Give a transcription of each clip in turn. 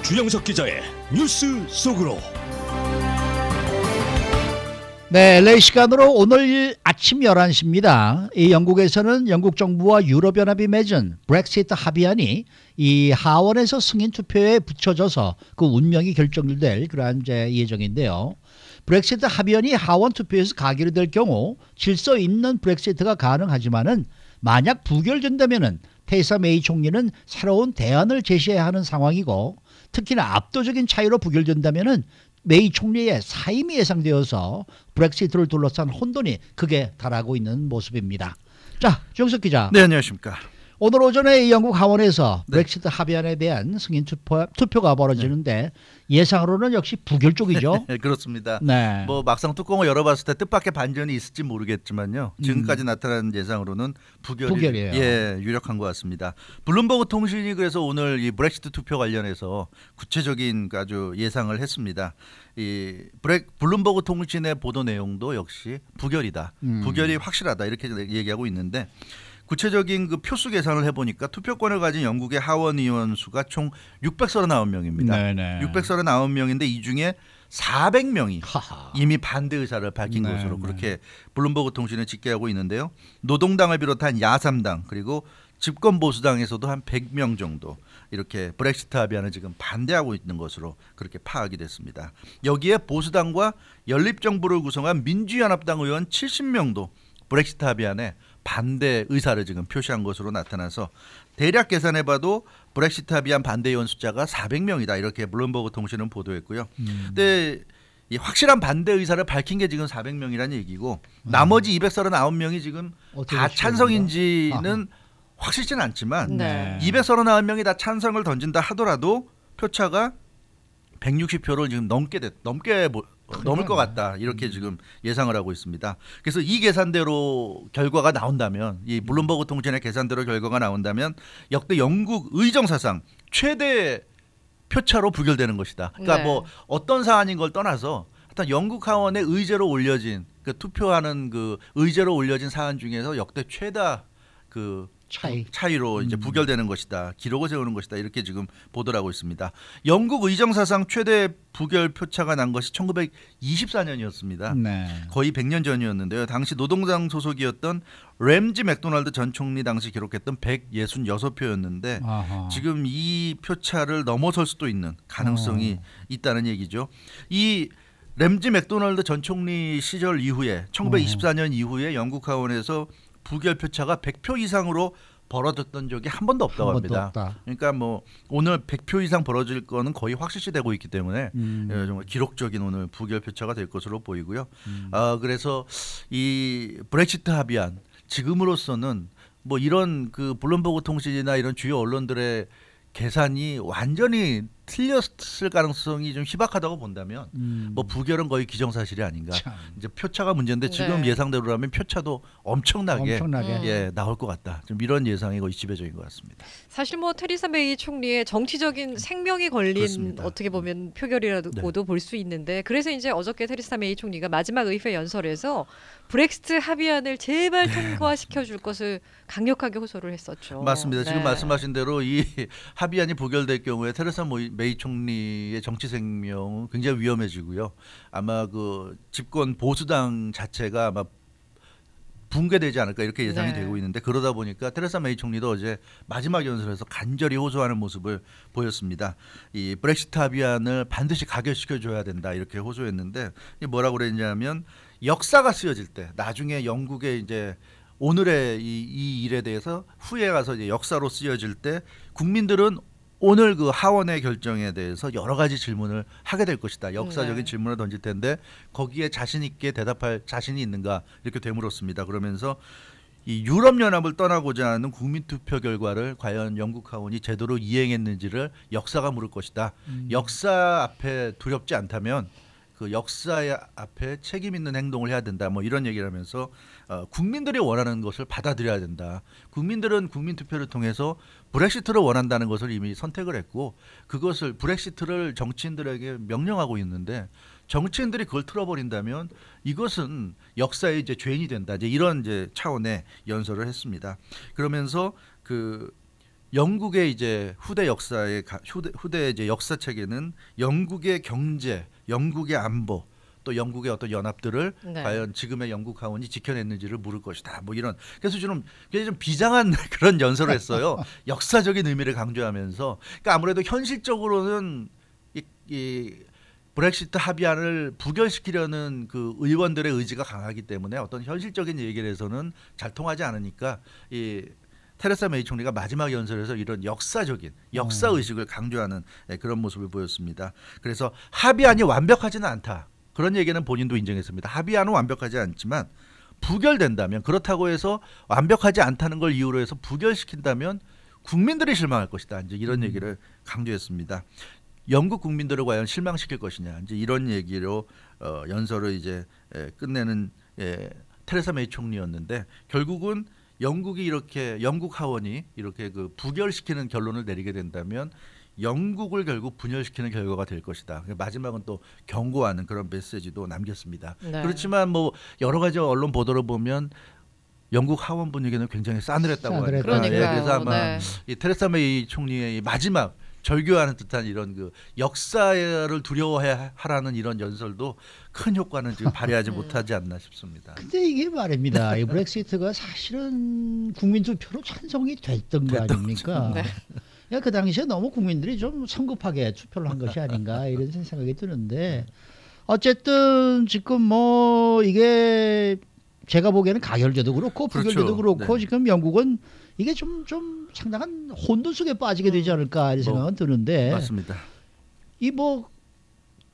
주영석 기자의 뉴스 속으로. 네, LA 시간으로 오늘 아침 11시입니다. 이 영국에서는 영국 정부와 유럽연합이 맺은 브렉시트 합의안이 이 하원에서 승인 투표에 붙여져서 그 운명이 결정될 그러한 예정인데요. 브렉시트 합의안이 하원 투표에서 가결이 될 경우 질서 있는 브렉시트가 가능하지만은 만약 부결된다면은 테레사 메이 총리는 새로운 대안을 제시해야 하는 상황이고, 특히나 압도적인 차이로 부결된다면은 메이 총리의 사임이 예상되어서 브렉시트를 둘러싼 혼돈이 크게 달하고 있는 모습입니다. 자, 주영석 기자. 네, 안녕하십니까. 오늘 오전에 영국 하원에서 브렉시트 합의안에 대한 승인 투표가 벌어지는데 예상으로는 역시 부결 쪽이죠. 네, 그렇습니다. 네. 뭐 막상 뚜껑을 열어봤을 때 뜻밖의 반전이 있을지 모르겠지만요. 지금까지 나타난 예상으로는 부결이에요. 예, 유력한 것 같습니다. 블룸버그 통신이 그래서 오늘 이 브렉시트 투표 관련해서 구체적인 아주 예상을 했습니다. 이 블룸버그 통신의 보도 내용도 역시 부결이다. 부결이 확실하다 이렇게 얘기하고 있는데. 구체적인 그 표수 계산을 해보니까 투표권을 가진 영국의 하원 의원 수가 총 639명입니다. 네네. 639명인데 이 중에 400명이 이미 반대 의사를 밝힌 것으로 그렇게 블룸버그 통신은 집계하고 있는데요. 노동당을 비롯한 야3당 그리고 집권보수당에서도 한 100명 정도 이렇게 브렉시트 합의안을 지금 반대하고 있는 것으로 그렇게 파악이 됐습니다. 여기에 보수당과 연립정부를 구성한 민주연합당 의원 70명도 브렉시트 합의안에 반대 의사를 지금 표시한 것으로 나타나서 대략 계산해봐도 브렉시트 합의안 반대 의원 숫자가 400명이다 이렇게 블룸버그 통신은 보도했고요. 근데 이 확실한 반대 의사를 밝힌 게 지금 400명이라는 얘기고 나머지 239명이 지금 다 찬성인지는 확실치는 않지만 239명이 다 찬성을 던진다 하더라도 표차가 160표를 지금 넘을 것 같다 이렇게 지금 예상을 하고 있습니다. 그래서 이 계산대로 결과가 나온다면 이 블룸버그 통신의 계산대로 결과가 나온다면 역대 영국 의정 사상 최대 표차로 부결되는 것이다. 그러니까 뭐 어떤 사안인 걸 떠나서 일단 영국 하원에 의제로 올려진 그 투표하는 그 의제로 올려진 사안 중에서 역대 최다 그 차이로 이제 부결되는 것이다. 기록을 세우는 것이다. 이렇게 지금 보도를 하고 있습니다. 영국 의정 사상 최대 부결 표차가 난 것이 1924년이었습니다. 네. 거의 100년 전이었는데요. 당시 노동당 소속이었던 램지 맥도날드 전 총리 당시 기록했던 166표였는데 지금 이 표차를 넘어설 수도 있는 가능성이 있다는 얘기죠. 이 램지 맥도날드 전 총리 시절 이후에 1924년 이후에 영국 하원에서 부결 표차가 100표 이상으로 벌어졌던 적이 한 번도 없다고 합니다. 그러니까 뭐 오늘 100표 이상 벌어질 거는 거의 확실시되고 있기 때문에 정말 기록적인 오늘 부결 표차가 될 것으로 보이고요. 그래서 이 브렉시트 합의안 지금으로서는 뭐 이런 그 블룸버그 통신이나 이런 주요 언론들의 계산이 완전히 틀렸을 가능성이 좀 희박하다고 본다면 뭐 부결은 거의 기정사실이 아닌가. 이제 표차가 문제인데 지금 예상대로라면 표차도 엄청나게. 예, 나올 것 같다. 좀 이런 예상이 거의 지배적인 것 같습니다. 사실 뭐 테리사 메이 총리의 정치적인 생명이 걸린 그렇습니다. 어떻게 보면 표결이라고도 볼 수 있는데 그래서 이제 어저께 테리사 메이 총리가 마지막 의회 연설에서 브렉시트 합의안을 제발 통과시켜 줄 것을 강력하게 호소를 했었죠. 맞습니다. 지금 말씀하신 대로 이 합의안이 부결될 경우에 테레사 메이 총리의 정치 생명은 굉장히 위험해지고요. 아마 그 집권 보수당 자체가 아마 붕괴되지 않을까 이렇게 예상이 되고 있는데 그러다 보니까 테레사 메이 총리도 어제 마지막 연설에서 간절히 호소하는 모습을 보였습니다. 이 브렉시트 합의안을 반드시 가결시켜줘야 된다 이렇게 호소했는데 뭐라고 그랬냐면 역사가 쓰여질 때 나중에 영국의 이제 오늘의 이 일에 대해서 후에 가서 이제 역사로 쓰여질 때 국민들은 오늘 그 하원의 결정에 대해서 여러 가지 질문을 하게 될 것이다. 역사적인 질문을 던질 텐데 거기에 자신 있게 대답할 자신이 있는가 이렇게 되물었습니다. 그러면서 이 유럽연합을 떠나고자 하는 국민투표 결과를 과연 영국 하원이 제대로 이행했는지를 역사가 물을 것이다. 역사 앞에 두렵지 않다면 그 역사 앞에 책임 있는 행동을 해야 된다. 뭐 이런 얘기를 하면서 국민들이 원하는 것을 받아들여야 된다. 국민들은 국민투표를 통해서 브렉시트를 원한다는 것을 이미 선택을 했고 그것을 브렉시트를 정치인들에게 명령하고 있는데 정치인들이 그걸 틀어버린다면 이것은 역사의 이제 죄인이 된다. 이제 이런 이제 차원의 연설을 했습니다. 그러면서 그 영국의 이제 후대 역사의 후대 이제 역사책에는 영국의 경제, 영국의 안보, 또 영국의 어떤 연합들을 네. 과연 지금의 영국 하원이 지켜냈는지를 물을 것이다. 뭐 이런 그래서 좀 비장한 그런 연설을 했어요. 역사적인 의미를 강조하면서 그러니까 아무래도 현실적으로는 이 브렉시트 합의안을 부결시키려는 그 의원들의 의지가 강하기 때문에 어떤 현실적인 얘기를 해서는 잘 통하지 않으니까 이 테레사 메이 총리가 마지막 연설에서 이런 역사적인 역사 의식을 강조하는 그런 모습을 보였습니다. 그래서 합의안이 완벽하지는 않다. 그런 얘기는 본인도 인정했습니다. 합의안은 완벽하지 않지만 부결된다면 그렇다고 해서 완벽하지 않다는 걸 이유로 해서 부결시킨다면 국민들이 실망할 것이다. 이제 이런 얘기를 강조했습니다. 영국 국민들을 과연 실망시킬 것이냐. 이제 이런 얘기로 연설을 이제 끝내는 테레사 메이 총리였는데 결국은 영국이 이렇게 영국 하원이 이렇게 그 부결시키는 결론을 내리게 된다면 영국을 결국 분열시키는 결과가 될 것이다. 마지막은 또 경고하는 그런 메시지도 남겼습니다. 네. 그렇지만 뭐 여러 가지 언론 보도를 보면 영국 하원 분위기는 굉장히 싸늘했다고 하니까 그래서 아마 네. 이 테레사 메이 총리의 마지막 절교하는 듯한 이런 그 역사를 두려워하라는 이런 연설도 큰 효과는 지금 발휘하지 못하지 않나 싶습니다. 근데 이게 말입니다. 이 브렉시트가 사실은 국민 투표로 찬성이 됐던 거 아닙니까? 네. 그러니까 그 당시에 너무 국민들이 좀 성급하게 투표를 한 것이 아닌가 이런 생각이 드는데 어쨌든 지금 뭐 이게 제가 보기에는 가결제도 그렇고 부결제도 그렇고 네. 지금 영국은 이게 좀 상당한 혼돈 속에 빠지게 되지 않을까 이런 생각은 드는데 맞습니다. 이 뭐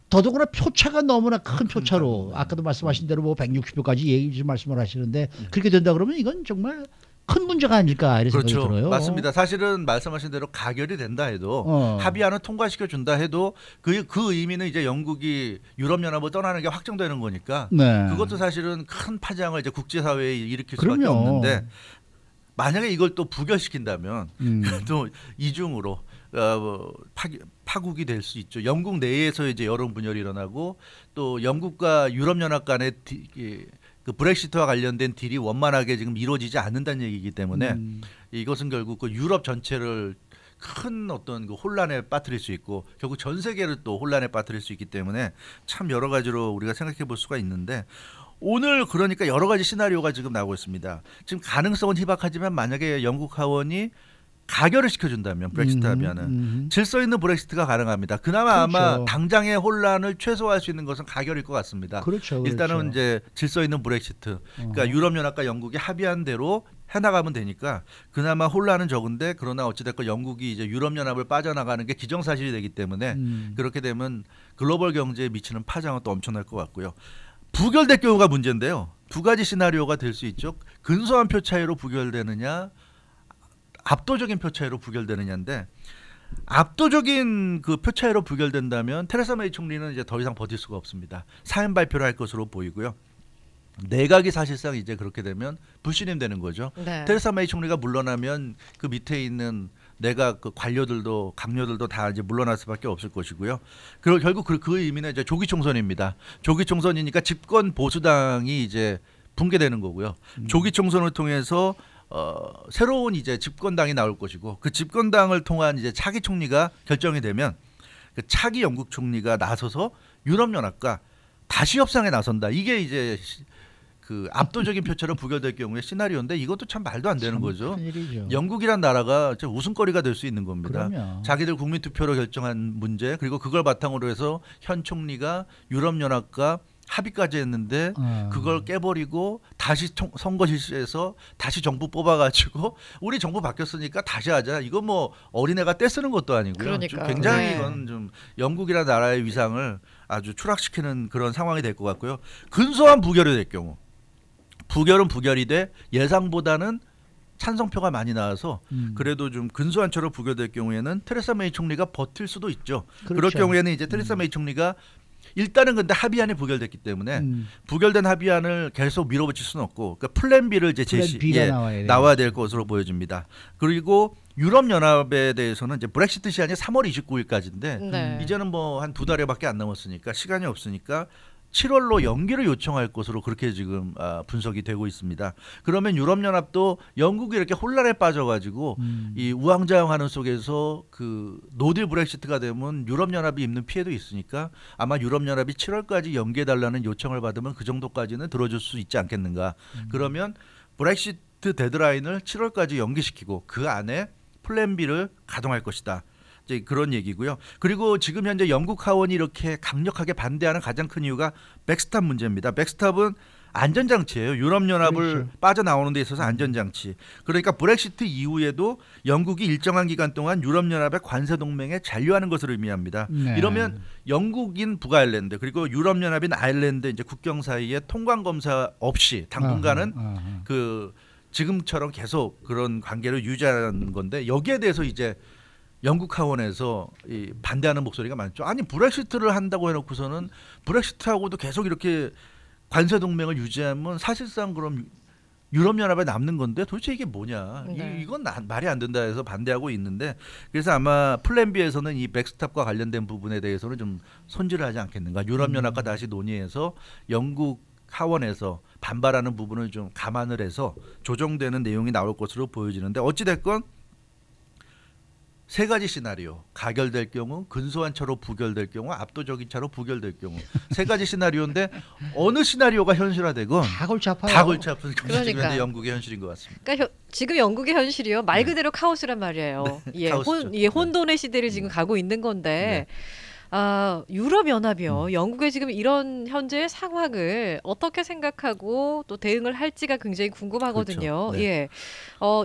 더더구나 표차가 너무나 큰 표차로 아까도 말씀하신 대로 뭐 160표까지 얘기 말씀을 하시는데 그렇게 된다 그러면 이건 정말 큰 문제가 아닐까 이런 생각이 들어요. 맞습니다. 사실은 말씀하신 대로 가결이 된다 해도 합의안을 통과시켜 준다 해도 그 의미는 이제 영국이 유럽연합을 떠나는 게 확정되는 거니까 네. 그것도 사실은 큰 파장을 이제 국제사회에 일으킬 그럼요. 수밖에 없는데 만약에 이걸 또 부결시킨다면 또 이중으로 파국이 될 수 있죠. 영국 내에서 이제 여론 분열이 일어나고 또 영국과 유럽연합 간의 그 브렉시트와 관련된 딜이 원만하게 지금 이루어지지 않는다는 얘기이기 때문에 이것은 결국 그 유럽 전체를 큰 어떤 그 혼란에 빠뜨릴 수 있고 결국 전 세계를 또 혼란에 빠뜨릴 수 있기 때문에 참 여러 가지로 우리가 생각해 볼 수가 있는데 오늘 그러니까 여러 가지 시나리오가 지금 나오고 있습니다. 지금 가능성은 희박하지만 만약에 영국 하원이 가결을 시켜준다면 브렉시트 합의안은 질서 있는 브렉시트가 가능합니다. 그나마 그렇죠. 아마 당장의 혼란을 최소화할 수 있는 것은 가결일 것 같습니다. 그렇죠. 일단은 이제 질서 있는 브렉시트, 그러니까 유럽연합과 영국이 합의한 대로 해나가면 되니까 그나마 혼란은 적은데 그러나 어찌됐건 영국이 이제 유럽연합을 빠져나가는 게 기정사실이 되기 때문에 그렇게 되면 글로벌 경제에 미치는 파장은 또 엄청날 것 같고요. 부결될 경우가 문제인데요. 두 가지 시나리오가 될 수 있죠. 근소한 표 차이로 부결되느냐 압도적인 표 차이로 부결되느냐인데 압도적인 그 표 차이로 부결된다면 테레사 메이 총리는 이제 더 이상 버틸 수가 없습니다. 사연 발표를 할 것으로 보이고요. 내각이 사실상 이제 그렇게 되면 불신임되는 거죠. 네. 테레사 메이 총리가 물러나면 그 밑에 있는 내각 그 관료들도 강료들도 다 이제 물러날 수밖에 없을 것이고요. 그리고 결국 그 의미는 이제 조기 총선입니다. 조기 총선이니까 집권 보수당이 이제 붕괴되는 거고요. 조기 총선을 통해서 새로운 이제 집권당이 나올 것이고 그 집권당을 통한 이제 차기 총리가 결정이 되면 그 차기 영국 총리가 나서서 유럽연합과 다시 협상에 나선다. 이게 이제 그 압도적인 표차로 부결될 경우의 시나리오인데 이것도 참 말도 안 되는 거죠. 영국이란 나라가 웃음거리가 될 수 있는 겁니다. 그럼요. 자기들 국민 투표로 결정한 문제 그리고 그걸 바탕으로 해서 현 총리가 유럽연합과 합의까지 했는데 그걸 깨버리고 다시 선거 실시해서 다시 정부 뽑아가지고 우리 정부 바뀌었으니까 다시 하자. 이거 뭐 어린애가 떼쓰는 것도 아니고요. 좀 굉장히 네. 이건 좀 영국이라는 나라의 위상을 아주 추락시키는 그런 상황이 될 것 같고요. 근소한 부결이 될 경우 부결은 부결이 돼 예상보다는 찬성표가 많이 나와서 그래도 좀 근소한 차로 부결될 경우에는 테레사 메이 총리가 버틸 수도 있죠. 그렇죠. 그럴 경우에는 이제 테레사 메이 총리가 일단은 근데 합의안이 부결됐기 때문에 부결된 합의안을 계속 밀어붙일 수는 없고 그러니까 플랜 B를 이제 나와야 될 것으로 보여집니다. 그리고 유럽연합에 대해서는 이제 브렉시트 시한이 3월 29일까지인데 네. 이제는 뭐 한 2달여밖에 안 남았으니까 시간이 없으니까 7월로 연기를 요청할 것으로 그렇게 지금 분석이 되고 있습니다. 그러면 유럽연합도 영국이 이렇게 혼란에 빠져가지고 이 우왕좌왕하는 속에서 그 노딜 브렉시트가 되면 유럽연합이 입는 피해도 있으니까 아마 유럽연합이 7월까지 연기해달라는 요청을 받으면 그 정도까지는 들어줄 수 있지 않겠는가. 그러면 브렉시트 데드라인을 7월까지 연기시키고 그 안에 플랜 B를 가동할 것이다. 이제 그런 얘기고요. 그리고 지금 현재 영국 하원이 이렇게 강력하게 반대하는 가장 큰 이유가 백스탑 문제입니다. 백스탑은 안전장치예요. 유럽연합을 그렇죠. 빠져나오는 데 있어서 안전장치. 그러니까 브렉시트 이후에도 영국이 일정한 기간 동안 유럽연합의 관세동맹에 잔류하는 것을 의미합니다. 네. 이러면 영국인 북아일랜드 그리고 유럽연합인 아일랜드 이제 국경 사이에 통관검사 없이 당분간은 그 지금처럼 계속 그런 관계를 유지하는 건데 여기에 대해서 이제 영국 하원에서 이 반대하는 목소리가 많죠. 아니 브렉시트를 한다고 해놓고서는 브렉시트하고도 계속 이렇게 관세 동맹을 유지하면 사실상 그럼 유럽연합에 남는 건데 도대체 이게 뭐냐? 네. 이건 말이 안 된다 해서 반대하고 있는데 그래서 아마 플랜 B에서는 이 백스탑과 관련된 부분에 대해서는 좀 손질을 하지 않겠는가? 유럽연합과 다시 논의해서 영국 하원에서 반발하는 부분을 좀 감안을 해서 조정되는 내용이 나올 것으로 보여지는데 어찌 됐건 세 가지 시나리오 가결될 경우 근소한 차로 부결될 경우 압도적인 차로 부결될 경우 세 가지 시나리오인데 어느 시나리오가 현실화되건 다 골치 아파요. 다 골치 아픈 그러니까. 영국의 현실인 것 같습니다. 그러니까 지금 영국의 현실이요 말 그대로 카오스란 말이에요. 예, 카오스죠. 혼돈의 시대를 지금 가고 있는 건데. 유럽 연합이요. 영국의 지금 이런 현재의 상황을 어떻게 생각하고 또 대응을 할지가 굉장히 궁금하거든요. 그렇죠. 네. 예.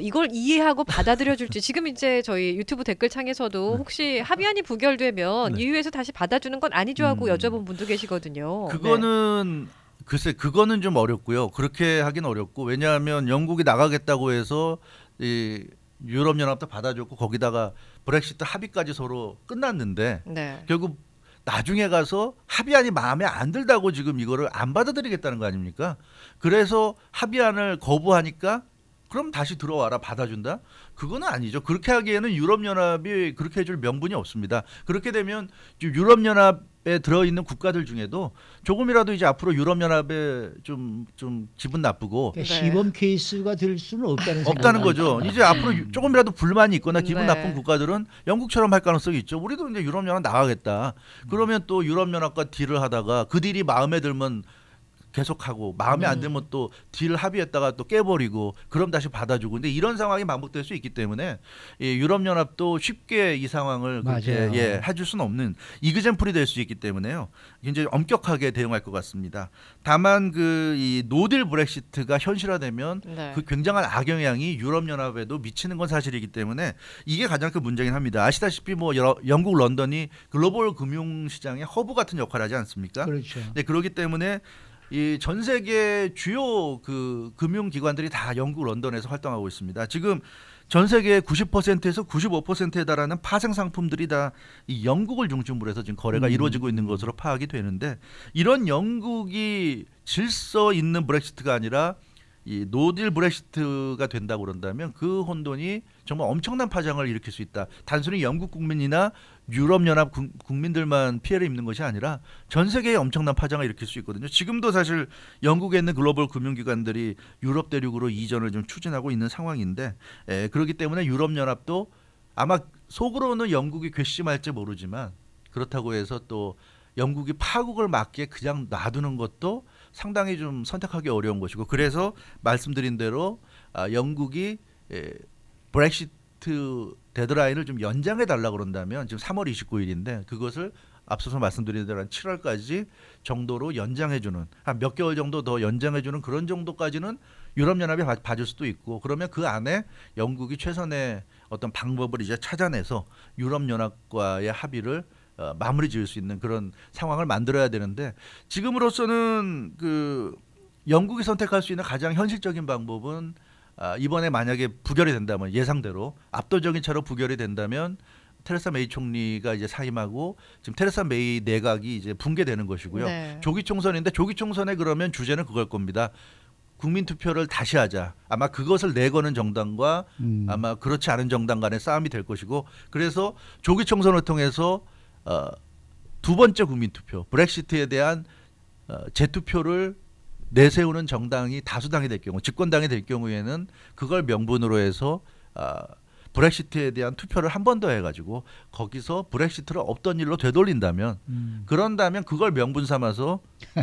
이걸 이해하고 받아들여 줄지 지금 이제 저희 유튜브 댓글창에서도 혹시 합의안이 부결되면 EU에서 다시 받아주는 건 아니죠 하고 여쭤본 분도 계시거든요. 그거는 글쎄 그거는 좀 어렵고요. 그렇게 하긴 어렵고 왜냐하면 영국이 나가겠다고 해서 이 유럽연합도 받아줬고 거기다가 브렉시트 합의까지 서로 끝났는데 네. 결국 나중에 가서 합의안이 마음에 안 들다고 지금 이거를 안 받아들이겠다는 거 아닙니까? 그래서 합의안을 거부하니까 그럼 다시 들어와라 받아준다? 그거는 아니죠. 그렇게 하기에는 유럽연합이 그렇게 해줄 명분이 없습니다. 그렇게 되면 유럽연합에 들어있는 국가들 중에도 조금이라도 이제 앞으로 유럽연합에 좀 기분 나쁘고 그러니까 시범 케이스가 될 수는 없다는 거죠. 이제 앞으로 조금이라도 불만이 있거나 기분 네. 나쁜 국가들은 영국처럼 할 가능성이 있죠. 우리도 이제 유럽연합 나가겠다. 그러면 또 유럽연합과 딜을 하다가 그 딜이 마음에 들면 계속하고 마음에 안 들면 또 딜 합의했다가 또 깨버리고 그럼 다시 받아주고 근데 이런 상황이 반복될 수 있기 때문에 유럽연합도 쉽게 이 상황을 그렇게 해줄 수는 없는 이그젠플이 될 수 있기 때문에요. 굉장히 엄격하게 대응할 것 같습니다. 다만 이 노딜 브렉시트가 현실화되면 네. 그 굉장한 악영향이 유럽연합에도 미치는 건 사실이기 때문에 이게 가장 큰 문제긴 합니다. 아시다시피 뭐 영국 런던이 글로벌 금융시장의 허브 같은 역할을 하지 않습니까? 그렇죠. 네, 그렇기 때문에 이 전 세계 주요 그 금융기관들이 다 영국 런던에서 활동하고 있습니다. 지금 전 세계 90%에서 95%에 달하는 파생 상품들이 다 이 영국을 중심으로 해서 지금 거래가 이루어지고 있는 것으로 파악이 되는데 이런 영국이 질서 있는 브렉시트가 아니라 이 노딜 브렉시트가 된다고 그런다면 그 혼돈이 정말 엄청난 파장을 일으킬 수 있다. 단순히 영국 국민이나 유럽연합 국민들만 피해를 입는 것이 아니라 전 세계에 엄청난 파장을 일으킬 수 있거든요. 지금도 사실 영국에 있는 글로벌 금융기관들이 유럽 대륙으로 이전을 좀 추진하고 있는 상황인데 그렇기 때문에 유럽연합도 아마 속으로는 영국이 괘씸할지 모르지만 그렇다고 해서 또 영국이 파국을 막기에 그냥 놔두는 것도 상당히 좀 선택하기 어려운 것이고 그래서 말씀드린 대로 영국이 브렉시트 데드라인을 좀 연장해 달라 그런다면 지금 3월 29일인데 그것을 앞서서 말씀드린 대로 한 7월까지 정도로 연장해주는 한 몇 개월 정도 더 연장해주는 그런 정도까지는 유럽연합이 봐줄 수도 있고 그러면 그 안에 영국이 최선의 어떤 방법을 이제 찾아내서 유럽연합과의 합의를 마무리 지을 수 있는 그런 상황을 만들어야 되는데 지금으로서는 그 영국이 선택할 수 있는 가장 현실적인 방법은 이번에 만약에 부결이 된다면 예상대로 압도적인 차로 부결이 된다면 테레사 메이 총리가 이제 사임하고 지금 테레사 메이 내각이 이제 붕괴되는 것이고요. 네. 조기 총선인데 조기 총선에 그러면 주제는 그걸 겁니다. 국민 투표를 다시 하자. 아마 그것을 내거는 정당과 아마 그렇지 않은 정당 간의 싸움이 될 것이고 그래서 조기 총선을 통해서 두 번째 국민 투표 브렉시트에 대한 재투표를 내세우는 정당이 다수당이 될 경우, 집권당이 될 경우에는 그걸 명분으로 해서 브렉시트에 대한 투표를 한 번 더 해가지고 거기서 브렉시트를 없던 일로 되돌린다면 그런다면 그걸 명분 삼아서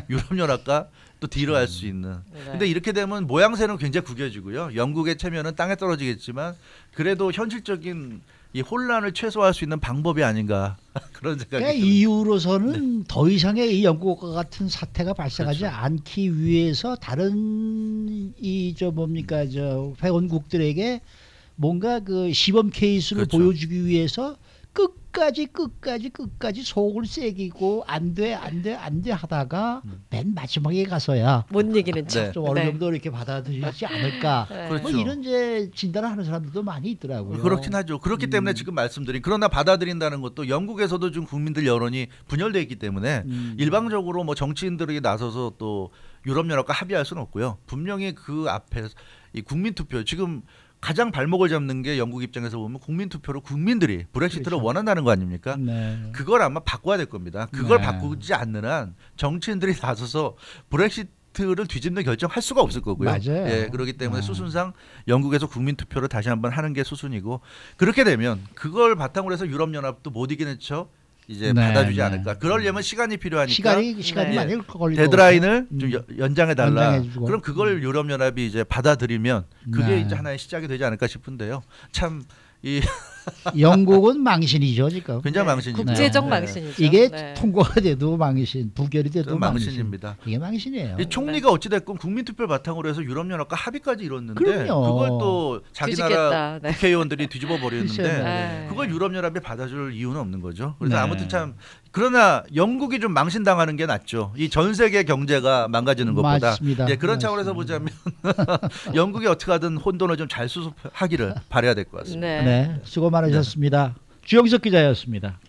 유럽연합과 또 딜을 할 수 있는. 근데 이렇게 되면 모양새는 굉장히 구겨지고요. 영국의 체면은 땅에 떨어지겠지만 그래도 현실적인 이 혼란을 최소화할 수 있는 방법이 아닌가 그런 생각이 그러니까 듭니다. 이후로서는 더 이상의 이 영국과 같은 사태가 발생하지 않기 위해서 다른 저 회원국들에게 뭔가 그 시범 케이스를 보여주기 위해서 끝까지 속을 새기고 안 돼 하다가 맨 마지막에 가서야 못 이기는 척. 좀 어느 정도 이렇게 받아들이지 않을까. 뭐 이런 이제 진단을 하는 사람들도 많이 있더라고요. 그렇긴 하죠. 그렇기 때문에 지금 말씀드린, 그러나 받아들인다는 것도 영국에서도 좀 국민들 여론이 분열되어 있기 때문에 일방적으로 뭐 정치인들이 나서서 또 유럽연합과 합의할 수는 없고요. 분명히 그 앞에 이 국민투표, 지금 가장 발목을 잡는 게 영국 입장에서 보면 국민투표로 국민들이 브렉시트를 원한다는 거 아닙니까? 네. 그걸 아마 바꿔야 될 겁니다. 그걸 바꾸지 않는 한 정치인들이 나서서 브렉시트를 뒤집는 결정할 수가 없을 거고요. 맞아요. 예, 그렇기 때문에 수순상 영국에서 국민투표를 다시 한번 하는 게 수순이고, 그렇게 되면 그걸 바탕으로 해서 유럽연합도 못 이기는 척 이제 받아주지 않을까. 그러려면 시간이 필요하니까 시간이 많이 걸리고 데드라인을 좀 연장해 달라. 연장해주고. 그럼 그걸 유럽연합이 이제 받아들이면 그게 이제 하나의 시작이 되지 않을까 싶은데요. 참 이 영국은 망신이죠 지금. 굉장히 망신이고 국제적 망신이죠. 이게 네. 통과가 돼도 망신, 부결이 돼도 망신입니다. 이게 망신이에요. 이 총리가 어찌됐건 국민투표를 바탕으로 해서 유럽연합과 합의까지 이뤘는데 그럼요. 그걸 또 자기 나라 뒤집겠다. 네. 국회의원들이 뒤집어 버렸는데 네. 그걸 유럽연합이 받아줄 이유는 없는 거죠. 그래서 네. 아무튼 참, 그러나 영국이 좀 망신당하는 게 낫죠. 이 전 세계 경제가 망가지는 것보다. 맞습니다. 예, 그런 차원에서 보자면 영국이 어떻게 하든 혼돈을 좀 잘 수습하기를 바라야 될 것 같습니다. 네, 수고 많으셨습니다. 주영석 기자였습니다.